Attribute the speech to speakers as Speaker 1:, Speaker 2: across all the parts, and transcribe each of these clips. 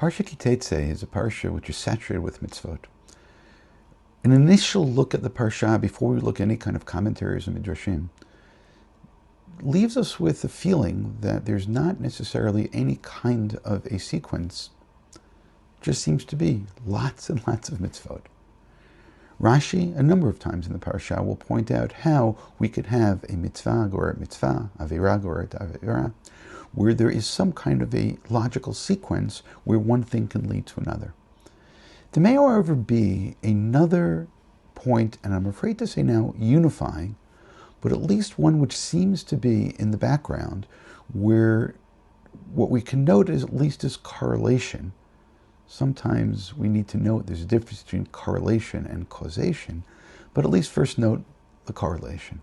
Speaker 1: Parashat Ki Tetze is a parsha which is saturated with mitzvot. An initial look at the parsha before we look at any kind of commentaries or midrashim leaves us with the feeling that there's not necessarily any kind of a sequence. Just seems to be lots and lots of mitzvot. Rashi, a number of times in the parsha, will point out how we could have a mitzvah or a mitzvah, avira or a avira, where there is some kind of a logical sequence where one thing can lead to another. There may, however, be another point, and I'm afraid to say now unifying, but at least one which seems to be in the background, where what we can note is at least is correlation. Sometimes we need to note there's a difference between correlation and causation, but at least first note the correlation.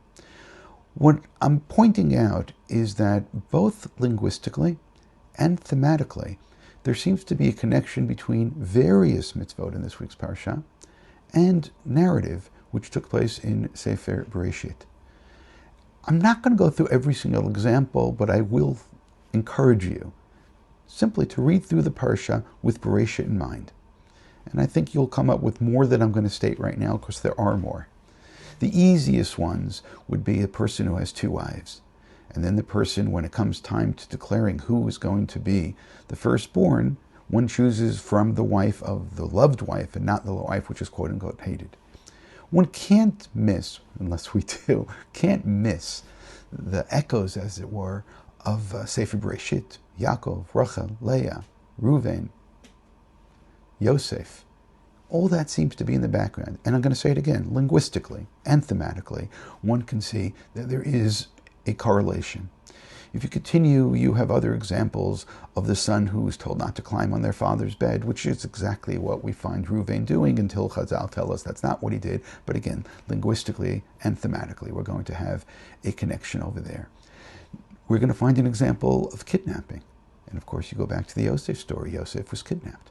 Speaker 1: What I'm pointing out is that both linguistically and thematically, there seems to be a connection between various mitzvot in this week's parsha and narrative which took place in Sefer Bereishit. I'm not going to go through every single example, but I will encourage you simply to read through the parsha with Bereishit in mind. And I think you'll come up with more than I'm going to state right now, because there are more. The easiest ones would be a person who has two wives. And then the person, when it comes time to declaring who is going to be the firstborn, one chooses from the wife of the loved wife and not the wife which is quote-unquote hated. One can't miss, unless we do, can't miss the echoes, as it were, of Sefer Bereishit, Yaakov, Rachel, Leah, Reuven, Yosef. All that seems to be in the background. And I'm going to say it again, linguistically and thematically, one can see that there is a correlation. If you continue, you have other examples of the son who is told not to climb on their father's bed, which is exactly what we find Reuven doing until Chazal tell us that's not what he did. But again, linguistically and thematically, we're going to have a connection over there. We're going to find an example of kidnapping. And of course, you go back to the Yosef story. Yosef was kidnapped.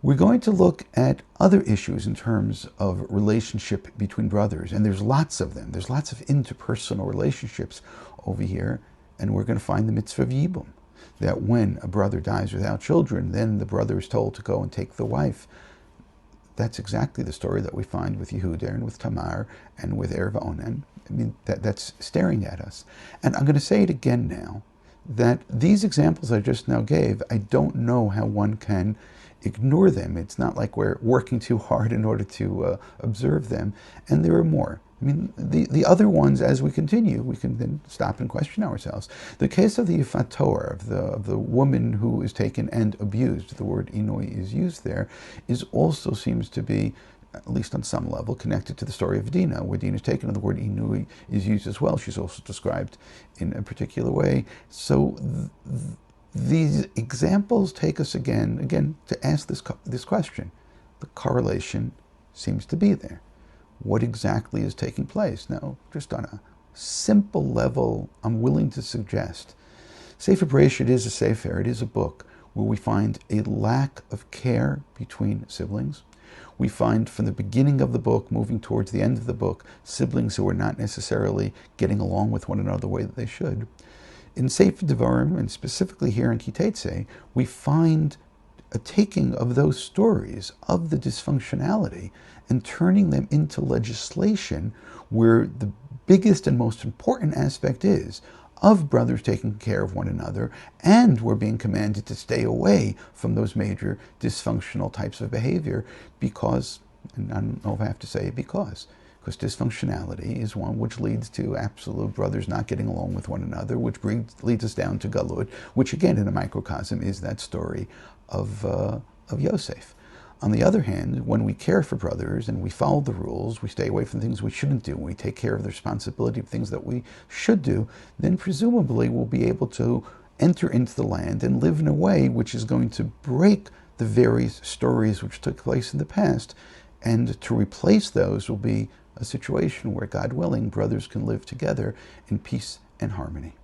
Speaker 1: We're going to look at other issues in terms of relationship between brothers. And there's lots of them. There's lots of interpersonal relationships over here. And we're going to find the mitzvah of Yibum, that when a brother dies without children, then the brother is told to go and take the wife. That's exactly the story that we find with Yehuda and with Tamar and with Erva Onan. I mean, that's staring at us. And I'm going to say it again now, that these examples I just now gave, I don't know how one can ignore them. It's not like we're working too hard in order to observe them. And there are more. I mean, the other ones, as we continue, we can then stop and question ourselves. The case of the Yifat Torah, of the woman who is taken and abused, the word inui is used there, is also seems to be, at least on some level, connected to the story of Dinah, where Dinah is taken and the word inui is used as well. She's also described in a particular way. So these examples take us again, to ask this question. The correlation seems to be there. What exactly is taking place? Now, just on a simple level, I'm willing to suggest Sefer Bereishit is a sefer, it is a book where we find a lack of care between siblings. We find from the beginning of the book, moving towards the end of the book, siblings who are not necessarily getting along with one another the way that they should. In Sefer Devarim, and specifically here in Ki Tetze, we find a taking of those stories of the dysfunctionality and turning them into legislation, where the biggest and most important aspect is of brothers taking care of one another, and we're being commanded to stay away from those major dysfunctional types of behavior because, and I don't know if I have to say because dysfunctionality is one which leads to absolute brothers not getting along with one another, which leads us down to Galud, which again in a microcosm is that story of Yosef. On the other hand, when we care for brothers and we follow the rules, we stay away from things we shouldn't do, we take care of the responsibility of things that we should do, then presumably we'll be able to enter into the land and live in a way which is going to break the various stories which took place in the past. And to replace those will be a situation where, God willing, brothers can live together in peace and harmony.